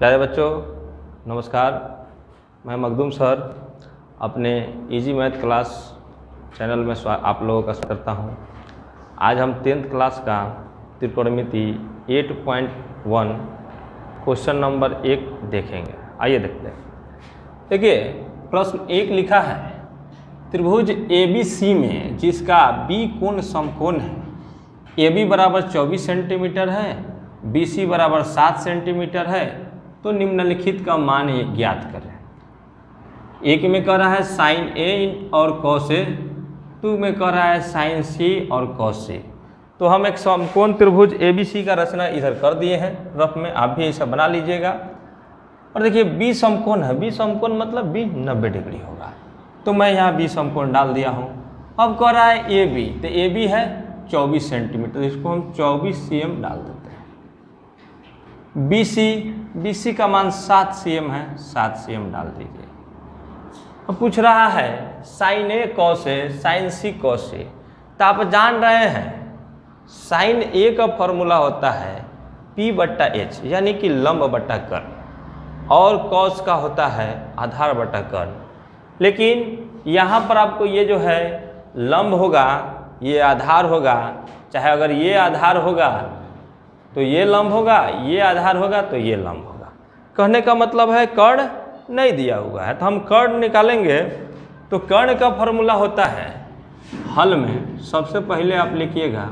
प्यारे बच्चों नमस्कार। मैं मखदूम सर अपने इजी मैथ क्लास चैनल में आप लोगों का स्वागत करता हूं। आज हम 10th क्लास का त्रिकोणमिति 8.1 क्वेश्चन नंबर 1 देखेंगे। आइए देखते हैं। देखिए प्रश्न 1 लिखा है, त्रिभुज ABC में जिसका B कोण समकोण है, AB बराबर 24 सेंटीमीटर है, BC बराबर 7 सेंटीमीटर है, तो निम्नलिखित का मान ज्ञात करें। एक में कह रहा है साइन A और कॉस A, 2 में कह रहा है साइन C और कॉस C। तो हम एक समकोण त्रिभुज ABC का रचना इधर कर दिए हैं रफ में, आप भी ऐसा बना लीजिएगा। और देखिए B समकोण है, B समकोण मतलब B 90 डिग्री होगा, तो मैं यहाँ B समकोण डाल दिया हूँ। अब कह रहा है AB, तो AB है 24 सेंटीमीटर, इसको हम 24 cm डाल देते हैं। BC का मान 7 cm है, 7 cm डाल दीजिए। अब पूछ रहा है sine A cos A, sine C cos C। तो आप जान रहे हैं साइन A का फॉर्मूला होता है P/H यानी कि लंब बटा कर्ण, और कॉस का होता है आधार बटा कर्ण। लेकिन यहाँ पर आपको ये जो है लंब होगा, ये आधार होगा, चाहे अगर ये आधार होगा तो ये लंब होगा, ये आधार होगा तो ये लंब होगा। कहने का मतलब है कर्ण नहीं दिया हुआ है, तो हम कर्ण निकालेंगे। तो कर्ण का फॉर्मूला होता है, हल में सबसे पहले आप लिखिएगा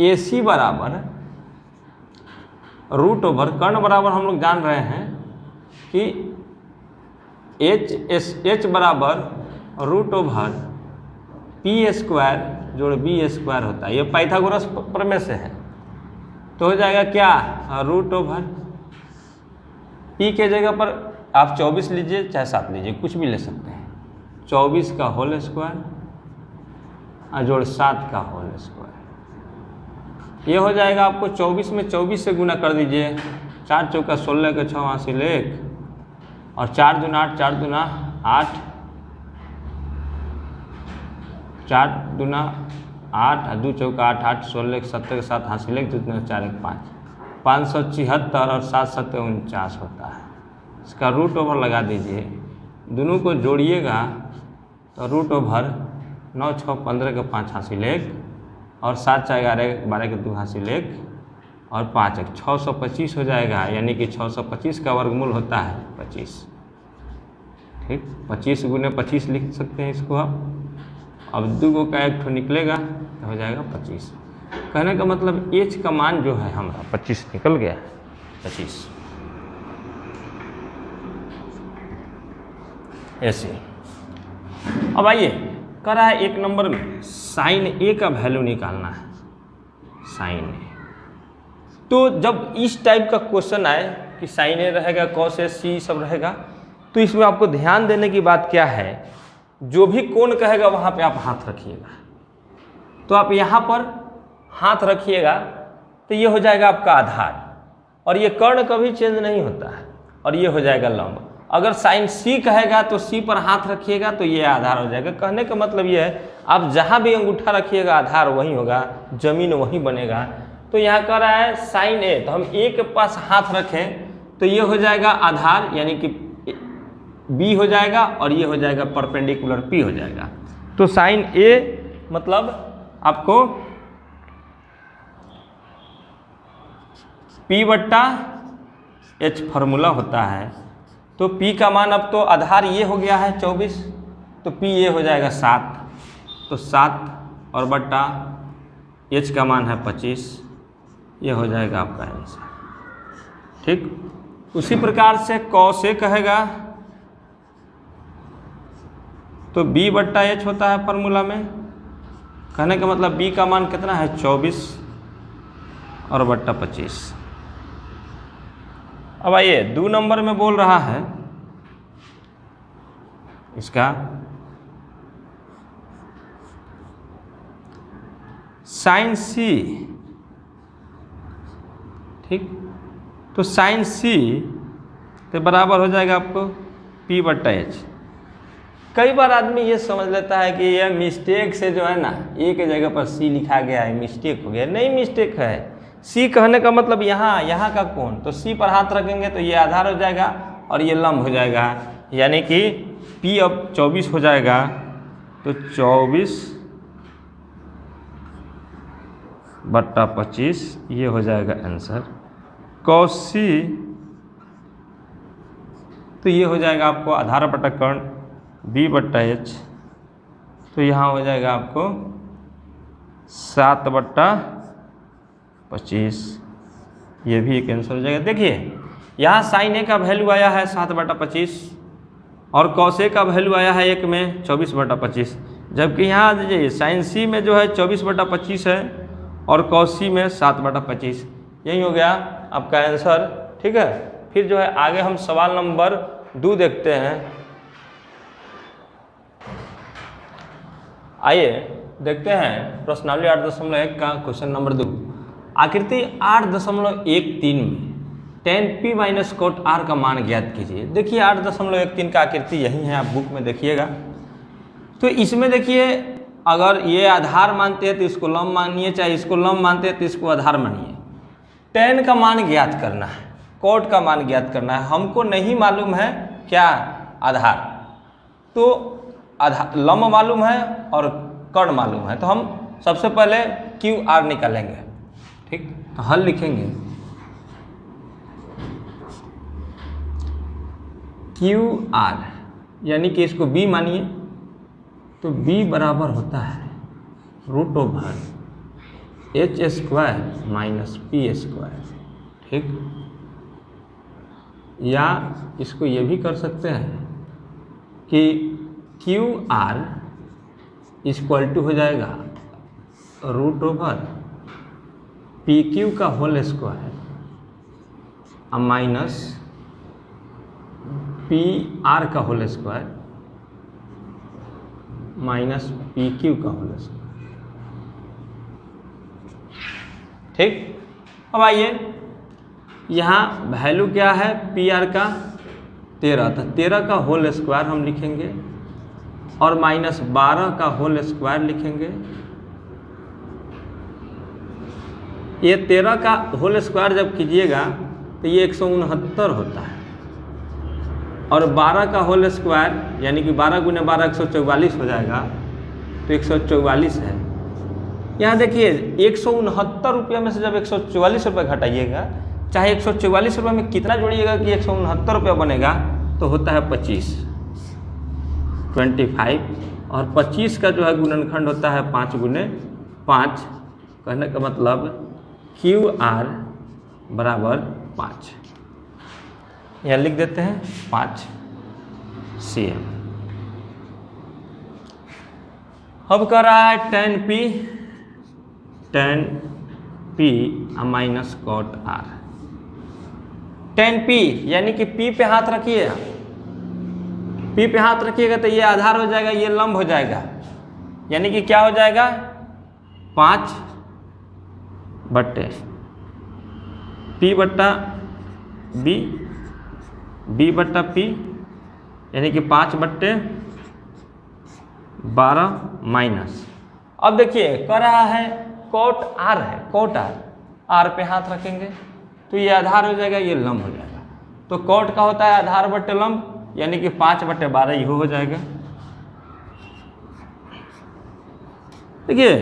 AC बराबर रूट ओवर, कर्ण बराबर हम लोग जान रहे हैं कि H बराबर रूट ओवर P² जोड़ B² होता है। ये पाइथागोरस प्रमेय से है, तो हो जाएगा क्या, रूट ओवर P के जगह पर आप 24 लीजिए चाहे 7 लीजिए, कुछ भी ले सकते हैं। 24 का होल स्क्वायर जोड़ 7 का होल स्क्वायर, ये हो जाएगा आपको 24 में 24 से गुना कर दीजिए। 4 चौका 16 के 6 हासिल 1, और 4 दूना 8, 4 दूना 8, 4 दूना 8, 2 चौका 8, 8 16 70 के 7 हासिल 1, 2 दूना 4 1 5, 576 और 7 7 49 होता है। इसका रूट ओवर लगा दीजिए, दोनों को जोड़िएगा तो रूट ओवर 9 6 15 के 5 हासिल 1, और 7 4 11 12 के 2 हासिल 1, और 5 1 625 हो जाएगा। यानी कि 625 का वर्गमूल होता है 25। ठीक, 25 गुने 25 लिख सकते हैं इसको आप। अब 2 का 1 निकलेगा तो हो जाएगा 25। कहने का मतलब H का मान जो है हमारा 25 निकल गया है, 25 ऐसे। अब आइए कह रहा है 1 नंबर में साइन A का वैल्यू निकालना है, साइन A। तो जब इस टाइप का क्वेश्चन आए कि साइन A रहेगा, कॉस A C सब रहेगा, तो इसमें आपको ध्यान देने की बात क्या है, जो भी कोण कहेगा वहाँ पे आप हाथ रखिएगा। तो आप यहाँ पर हाथ रखिएगा तो ये हो जाएगा आपका आधार, और ये कर्ण कभी चेंज नहीं होता है, और ये हो जाएगा लंब। अगर साइन C कहेगा तो C पर हाथ रखिएगा तो ये आधार हो जाएगा। कहने का मतलब ये है आप जहाँ भी अंगूठा रखिएगा आधार वहीं होगा, जमीन वहीं बनेगा। तो यहाँ कह रहा है साइन A, तो हम A के पास हाथ रखें तो ये हो जाएगा आधार, यानी कि B हो जाएगा, और ये हो जाएगा परपेंडिकुलर P हो जाएगा। तो साइन A मतलब आपको P/H फॉर्मूला होता है। तो P का मान अब तो आधार ये हो गया है 24, तो P ये हो जाएगा 7, तो 7 और बट्टा H का मान है 25, ये हो जाएगा आपका आंसर। ठीक, उसी प्रकार से कॉस A कहेगा तो B/H होता है फॉर्मूला में। कहने का मतलब B का मान कितना है 24 और बट्टा 25। अब आइए 2 नंबर में बोल रहा है इसका साइन C। ठीक, तो साइन C तो बराबर हो जाएगा आपको P/H। कई बार आदमी ये समझ लेता है कि यह मिस्टेक से जो है ना A के जगह पर C लिखा गया है, मिस्टेक हो गया। नहीं मिस्टेक है, सी कहने का मतलब यहाँ का कोण, तो सी पर हाथ रखेंगे तो ये आधार हो जाएगा और ये लंब हो जाएगा, यानी कि P अब 24 हो जाएगा। तो 24/25 ये हो जाएगा आंसर। cos C तो ये हो जाएगा आपको आधार बटा कर्ण B/H, तो यहाँ हो जाएगा आपको 7/25, ये भी एक आंसर हो जाएगा। देखिए यहाँ साइन A का वैल्यू आया है 7/25 और cos A का वैल्यू आया है 1 में 24/25, जबकि यहाँ देखिए साइन C में जो है 24/25 है और cos C में 7/25। यही हो गया आपका आंसर, ठीक है। फिर जो है आगे हम सवाल नंबर 2 देखते हैं। आइए देखते हैं प्रश्नावली 8.1 का क्वेश्चन नंबर 2। आकृति 8.13 में tan P minus cot R का मान ज्ञात कीजिए। देखिए 8.13 का आकृति यही है, आप बुक में देखिएगा। तो इसमें देखिए अगर ये आधार मानते हैं तो इसको लंब मानिए, चाहे इसको लंब मानते हैं तो इसको आधार मानिए। tan का मान ज्ञात करना है, कोट का मान ज्ञात करना है। हमको नहीं मालूम है क्या आधार, तो आधार लंब मालूम है और कर्ण मालूम है, तो हम सबसे पहले QR निकालेंगे, ठीक। तो हल लिखेंगे QR, यानी कि इसको B मानिए, तो B बराबर होता है √H² माइनस P², ठीक। या इसको ये भी कर सकते हैं कि QR इक्वल टू हो जाएगा √PQ का होल स्क्वायर माइनस PR का होल स्क्वायर माइनस PQ का होल स्क्वायर, ठीक। अब आइए यहाँ वैल्यू क्या है PR का 13, तो 13 का होल स्क्वायर हम लिखेंगे और माइनस 12 का होल स्क्वायर लिखेंगे। ये 13 का होल स्क्वायर जब कीजिएगा तो ये 169 होता है और 12 का होल स्क्वायर यानी कि 12 × 12 144 हो जाएगा, तो 144 है। यहाँ देखिए 169 रुपये में से जब 144 रुपये घटाइएगा, चाहे 144 रुपये में कितना जोड़िएगा कि 169 रुपये बनेगा, तो होता है 25 और 25 का जो है गुणनखंड होता है 5 × 5। कहने का मतलब QR बराबर 5, यहाँ लिख देते हैं 5 cm। अब कर रहा है tan P minus cot R। tan P यानी कि P पे हाथ रखिए, P पे हाथ रखिएगा तो ये आधार हो जाएगा, ये लंब हो जाएगा, यानी कि क्या हो जाएगा 5/P/B B/P, यानी कि 5/12 माइनस। अब देखिए कह रहा है कोट R है, कोट R पे हाथ रखेंगे तो ये आधार हो जाएगा, ये लंब हो जाएगा। तो कोट का होता है आधार बटे लंब, यानी कि 5/12 ये हो जाएगा। देखिए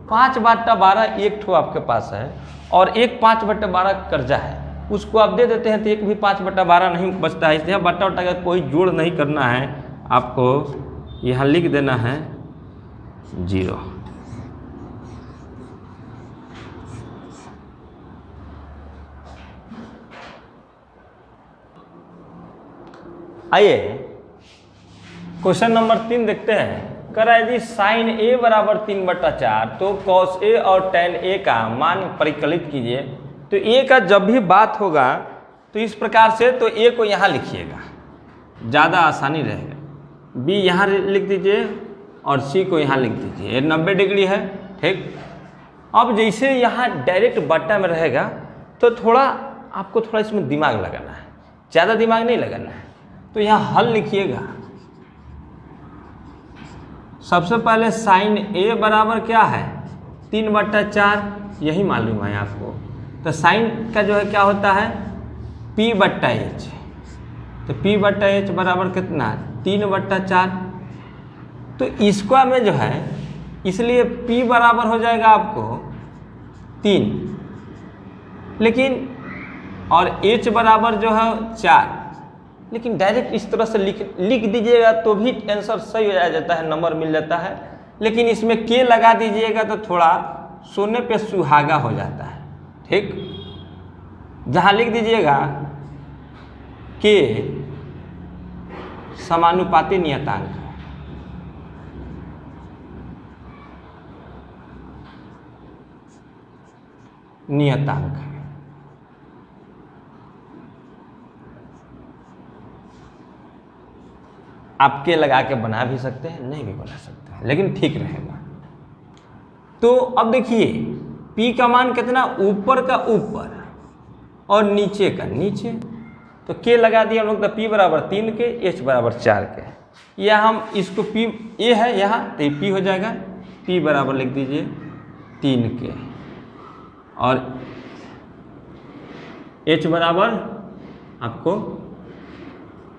5/12 एक ठो आपके पास है और एक 5/12 कर्जा है, उसको आप दे देते हैं तो एक भी 5/12 नहीं बचता है। इसलिए बट्टा उट्टा का कोई जोड़ नहीं करना है, आपको यहाँ लिख देना है 0। आइए क्वेश्चन नंबर 3 देखते हैं। कह रहा है जी साइन A बराबर 3/4, तो cos A और tan A का मान परिकलित कीजिए। तो A का जब भी बात होगा तो इस प्रकार से, तो A को यहाँ लिखिएगा, ज़्यादा आसानी रहेगा। B यहाँ लिख दीजिए और C को यहाँ लिख दीजिए, ये 90 डिग्री है, ठीक। अब जैसे यहाँ डायरेक्ट बट्टा में रहेगा तो थोड़ा आपको थोड़ा इसमें दिमाग लगाना है, ज़्यादा दिमाग नहीं लगाना है। तो यहाँ हल लिखिएगा। सबसे पहले साइन A बराबर क्या है 3/4, यही मालूम है आपको। तो साइन का जो है क्या होता है P/H। तो P/H बराबर कितना 3/4। तो इसका में जो है इसलिए P बराबर हो जाएगा आपको 3, लेकिन और H बराबर जो है 4। लेकिन डायरेक्ट इस तरह से लिख दीजिएगा तो भी आंसर सही हो जाता है, नंबर मिल जाता है। लेकिन इसमें K लगा दीजिएगा तो थोड़ा सोने पे सुहागा हो जाता है। ठीक, जहाँ लिख दीजिएगा K समानुपाती नियतांक है, नियतांक है। आप के लगा के बना भी सकते हैं, नहीं भी बना सकते हैं, लेकिन ठीक रहेगा। तो अब देखिए P का मान कितना, ऊपर का ऊपर और नीचे का नीचे। तो K लगा दिया हम लोग, तो P बराबर 3 के, H बराबर 4 के। या हम इसको P A है यहाँ, तो ये P हो जाएगा, P बराबर लिख दीजिए 3 के, और H बराबर आपको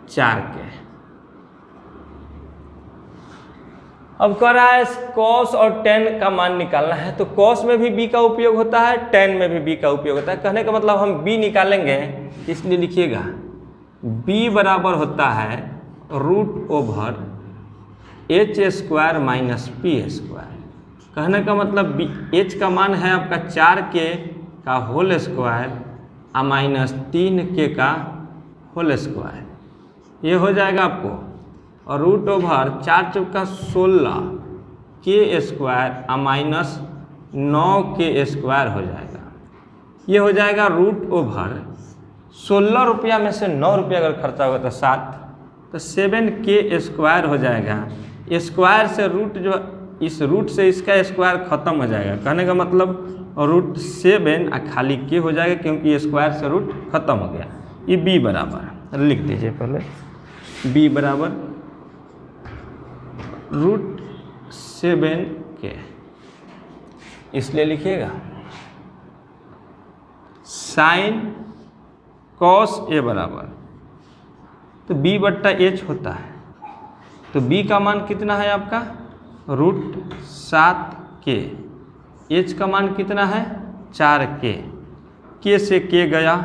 4 के। अब कह रहा है cos और tan का मान निकालना है। तो cos में भी b का उपयोग होता है, tan में भी b का उपयोग होता है। कहने का मतलब हम b निकालेंगे, इसलिए लिखिएगा b बराबर होता है √/h² माइनस p²। कहने का मतलब h का मान है आपका 4k का होल स्क्वायर और माइनस 3k का होल स्क्वायर। ये हो जाएगा आपको और √4×16 k² और माइनस 9k² हो जाएगा। ये हो जाएगा √16 रुपया में से 9 रुपया अगर खर्चा होगा तो 7, तो 7k² हो जाएगा। स्क्वायर से रूट जो इस रूट से इसका स्क्वायर खत्म हो जाएगा। कहने का मतलब √7 और खाली k हो जाएगा, क्योंकि स्क्वायर से रूट खत्म हो गया। ये b बराबर लिख दीजिए पहले, b बराबर √7k, इसलिए लिखिएगा साइन cos A बराबर, तो b/h होता है। तो b का मान कितना है आपका √7k, h का मान कितना है 4k, k से k गया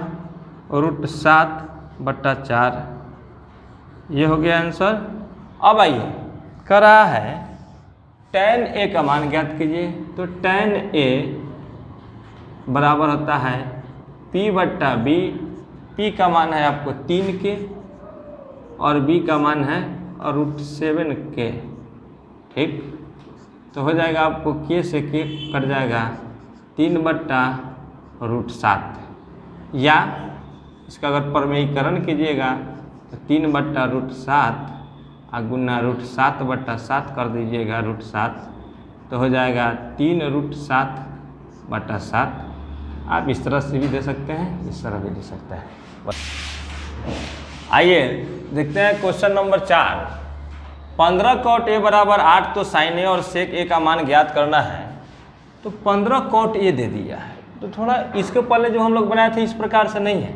√7/4, ये हो गया आंसर। अब आइए कह रहा है tan A का मान ज्ञात कीजिए। तो tan A बराबर होता है P/B। P का मान है आपको 3k और B का मान है √7k। ठीक, तो हो जाएगा आपको k से k कट जाएगा 3/√7, या इसका अगर प्रमेयीकरण कीजिएगा तो 3/√7 गुना √7/7 कर दीजिएगा √7, तो हो जाएगा 3√7/7। आप इस तरह से भी दे सकते हैं, इस तरह भी दे सकते हैं। आइए देखते हैं क्वेश्चन नंबर 4। 15 cot A बराबर 8, तो साइन A और सेक A का मान ज्ञात करना है। तो 15 cot A दे दिया है, तो थोड़ा इसके पहले जो हम लोग बनाए थे इस प्रकार से नहीं है,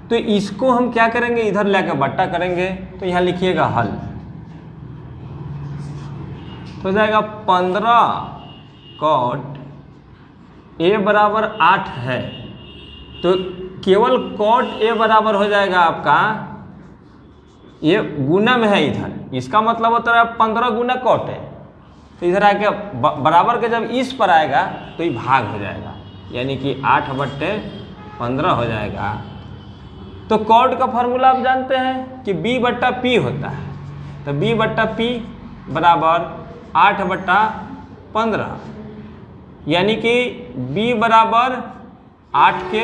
तो इसको हम क्या करेंगे, इधर लेकर बट्टा करेंगे। तो यहाँ लिखिएगा हल, तो हो जाएगा 15 cot A बराबर 8 है, तो केवल cot A बराबर हो जाएगा आपका, ये गुना में है इधर, इसका मतलब होता है 15 गुना cot है। तो इधर आके बराबर के जब इस पर आएगा तो ये भाग हो जाएगा, यानी कि 8/15 हो जाएगा। तो cot का फॉर्मूला आप जानते हैं कि b/p होता है। तो b/p बराबर 8/15, यानी कि b बराबर 8 के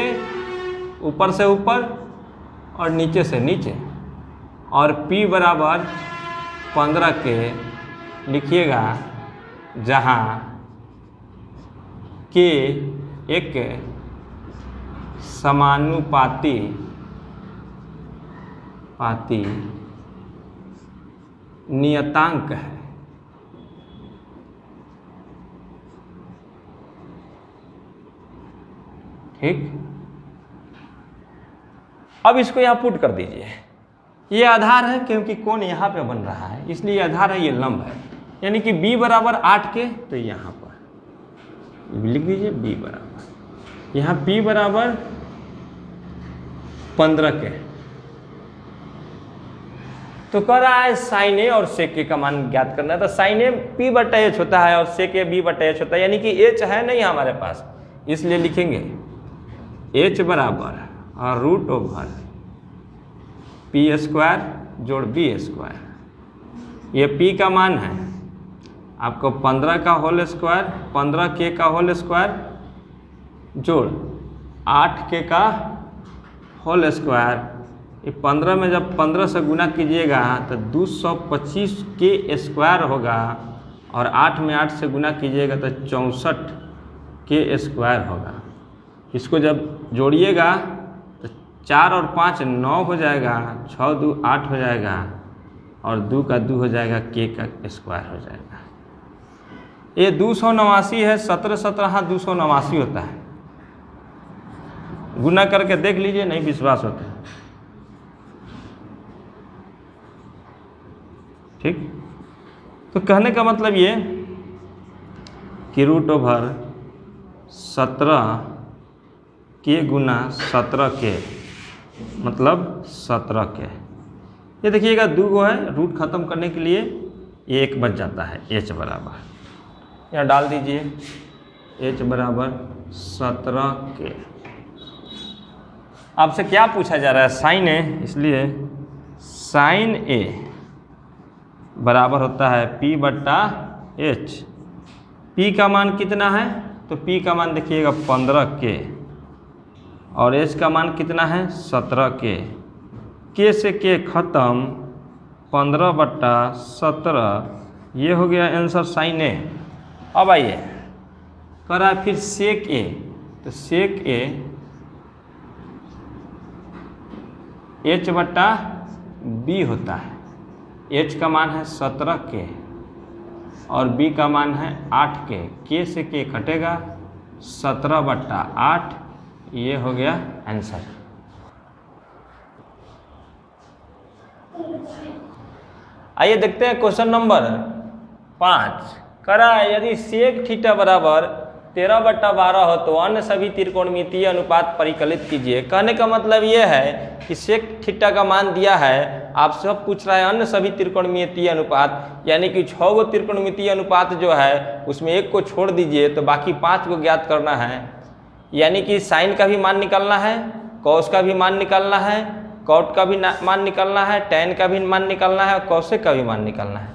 ऊपर से ऊपर और नीचे से नीचे, और p बराबर 15 के लिखिएगा, जहाँ k एक समानुपाती नियतांक है। ठीक, अब इसको यहाँ पुट कर दीजिए। ये आधार है क्योंकि कोण यहाँ पे बन रहा है, इसलिए आधार है, ये लंब है, यानी कि b बराबर 8 के, तो यहाँ पर लिख दीजिए b बराबर, यहाँ p बराबर 15 के। तो कह रहा है साइन ए और सेक ए का मान ज्ञात करना है। तो साइन ए p बटा एच होता है और सेक ए b बटा एच होता है, यानी कि एच है नहीं हमारे पास, इसलिए लिखेंगे एच बराबर और रूट ओवर पी स्क्वायर जोड़ बी स्क्वायर। ये p का मान है आपको 15 का होल स्क्वायर, 15 के का होल स्क्वायर जोड़ 8 के का होल स्क्वायर। ये 15 में जब 15 से गुना कीजिएगा तो 225 के स्क्वायर होगा, और 8 में 8 से गुना कीजिएगा तो 64 के स्क्वायर होगा। इसको जब जोड़िएगा तो 4 और 5 9 हो जाएगा, 6 2 8 हो जाएगा, और 2 का 2 हो जाएगा, के का स्क्वायर हो जाएगा। ये 289 है, 17 17 हाँ 289 होता है। गुना करके देख लीजिए, नहीं विश्वास होता है। ठीक, तो कहने का मतलब ये कि रूट ओवर 17 के गुना 17 के मतलब 17 के। ये देखिएगा 2 गो है, रूट खत्म करने के लिए ये 1 बच जाता है। h बराबर यहाँ डाल दीजिए, h बराबर 17 के। आपसे क्या पूछा जा रहा है? साइन ए, इसलिए साइन ए बराबर होता है p बट्टा एच। p का मान कितना है? तो p का मान देखिएगा 15 के, और h का मान कितना है? 17 के। k से k खत्म, 15 बट्टा 17, ये हो गया आंसर साइन ए। अब आइए कह रहा है फिर सेक ए, तो सेक ए h बट्टा b होता है। h का मान है 17 के और b का मान है 8 के। k से k कटेगा, 17 बट्टा 8, ये हो गया आंसर। आइए देखते हैं क्वेश्चन नंबर 5। कह रहा है यदि सेक थीटा बराबर 13/12 हो तो अन्य सभी त्रिकोणमितीय अनुपात परिकलित कीजिए। कहने का मतलब ये है कि सेक थीटा का मान दिया है, आप सब पूछ रहा है अन्य सभी त्रिकोणमितीय अनुपात, यानी कि 6 गो त्रिकोणमितीय अनुपात जो है उसमें 1 को छोड़ दीजिए तो बाकी 5 को ज्ञात करना है। यानी कि साइन का भी मान निकालना है, कॉस का भी मान निकालना है, कॉट का भी मान निकालना है, टैन का भी मान निकालना है और कॉसेक का भी मान निकालना है।